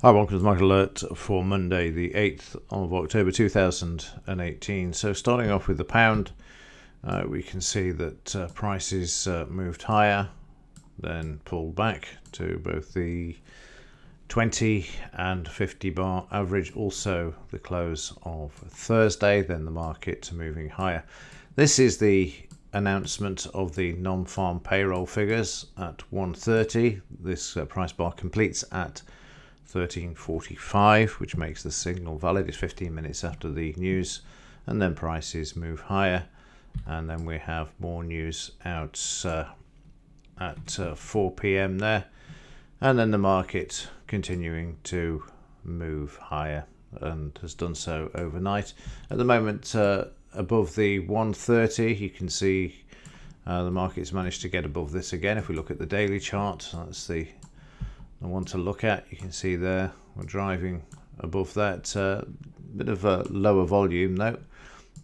Hi, welcome to the Market Alert for Monday, the 8th of October 2018. So starting off with the pound, we can see that prices moved higher, then pulled back to both the 20 and 50 bar average, also the close of Thursday, then the market moving higher. This is the announcement of the non-farm payroll figures at 1:30. This price bar completes at 13:45, which makes the signal valid. It's 15 minutes after the news, and then prices move higher, and then we have more news out at 4 p.m. there, and then the market continuing to move higher and has done so overnight. At the moment, above the 130, you can see the market's managed to get above this again. If we look at the daily chart, that's the one to look at. You can see there we're driving above that. Bit of a lower volume though,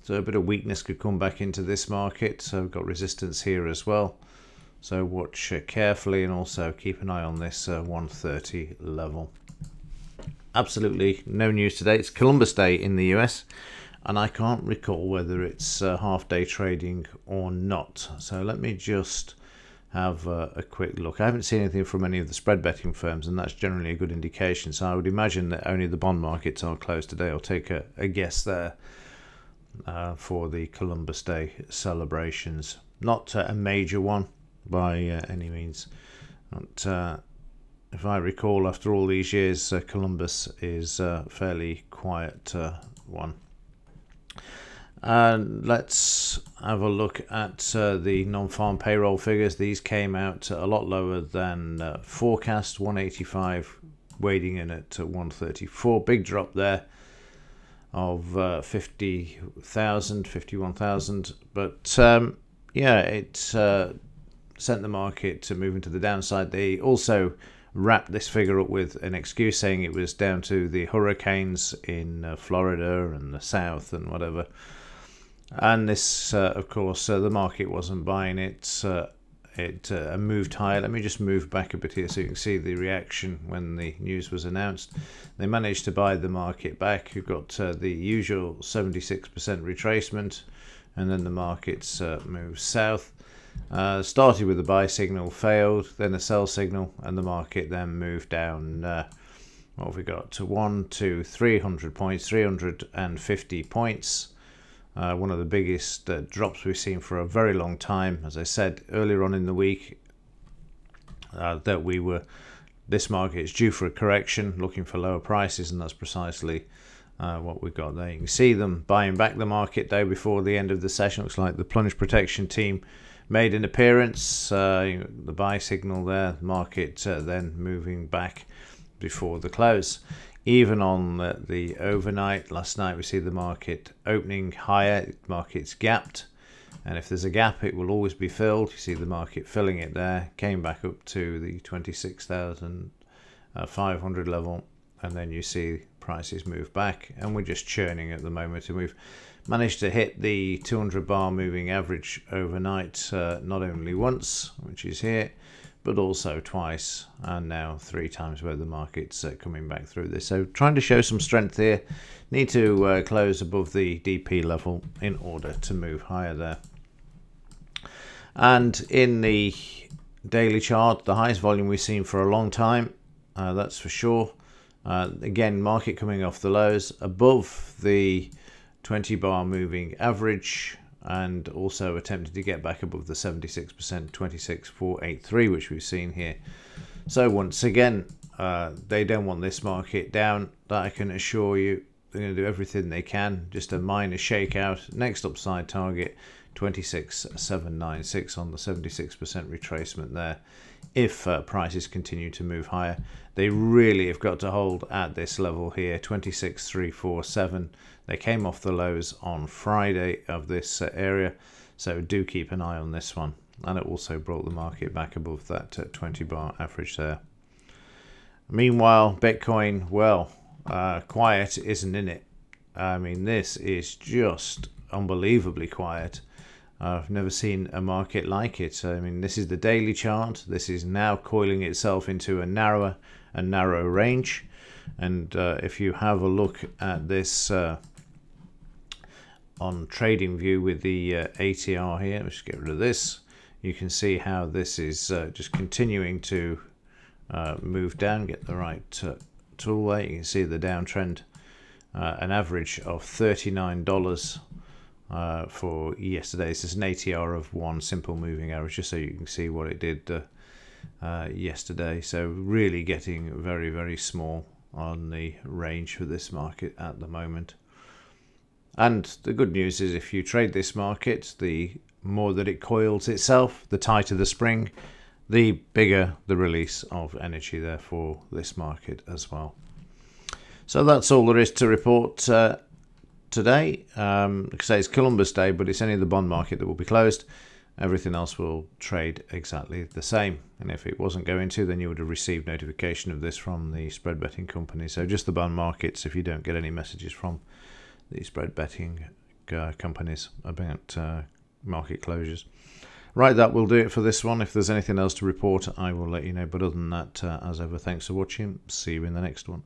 so a bit of weakness could come back into this market. So we've got resistance here as well, so watch carefully, and also keep an eye on this 130 level. Absolutely no news today. It's Columbus Day in the US, and I can't recall whether it's half day trading or not, so let me just have a quick look. I haven't seen anything from any of the spread betting firms, and that's generally a good indication. So I would imagine that only the bond markets are closed today. I'll take a guess there for the Columbus Day celebrations. Not a major one by any means. But, if I recall, after all these years, Columbus is a fairly quiet one. Let's have a look at the non-farm payroll figures. These came out a lot lower than forecast. 185, wading in at 134. Big drop there of 50,000, 51,000. But yeah, it sent the market to move into the downside. They also wrapped this figure up with an excuse, saying it was down to the hurricanes in Florida and the south and whatever. And this, of course, the market wasn't buying it. It moved higher. Let me just move back a bit here so you can see the reaction when the news was announced. They managed to buy the market back. You've got the usual 76% retracement, and then the markets moved south. Started with a buy signal, failed, then a sell signal, and the market then moved down. What have we got? To 300 points, 350 points. One of the biggest drops we've seen for a very long time. As I said earlier on in the week, that this market is due for a correction, looking for lower prices, and that's precisely what we've got there. You can see them buying back the market day before the end of the session. Looks like the plunge protection team made an appearance. The buy signal there, market then moving back before the close. Even on the overnight, last night we see the market opening higher, market's gapped, and if there's a gap it will always be filled. You see the market filling it there, came back up to the 26,500 level, and then you see prices move back, and we're just churning at the moment, and we've managed to hit the 200 bar moving average overnight, not only once, which is here, but also twice, and now 3 times where the market's coming back through this. So trying to show some strength here. Need to close above the DP level in order to move higher there. And in the daily chart, the highest volume we've seen for a long time, that's for sure. Again, market coming off the lows above the 20 bar moving average, and also attempted to get back above the 76%, 26,483, which we've seen here. So once again, they don't want this market down, that I can assure you. They're going to do everything they can. Just a minor shakeout. Next upside target, 26,796 on the 76% retracement there. If prices continue to move higher, they really have got to hold at this level here, 26,347. They came off the lows on Friday of this area, so do keep an eye on this one. And it also brought the market back above that 20 bar average there. Meanwhile, Bitcoin, well, quiet isn't in it. I mean, this is just unbelievably quiet. I've never seen a market like it. I mean, this is the daily chart. This is now coiling itself into a narrower and narrow range. And if you have a look at this on TradingView with the ATR here, let's get rid of this. You can see how this is just continuing to move down. Get the right tool there. You can see the downtrend, an average of $39 for yesterday. This is an ATR of 1 simple moving average, just so you can see what it did yesterday. So really getting very, very small on the range for this market at the moment. And the good news is, if you trade this market, the more that it coils itself, the tighter the spring, the bigger the release of energy there for this market as well. So that's all there is to report today. Like I say, it's Columbus Day, but it's only the bond market that will be closed. Everything else will trade exactly the same. And if it wasn't going to, then you would have received notification of this from the spread betting company. So just the bond markets, if you don't get any messages from the spread betting companies about market closures. Right, that will do it for this one. If there's anything else to report, I will let you know. But other than that, as ever, thanks for watching. See you in the next one.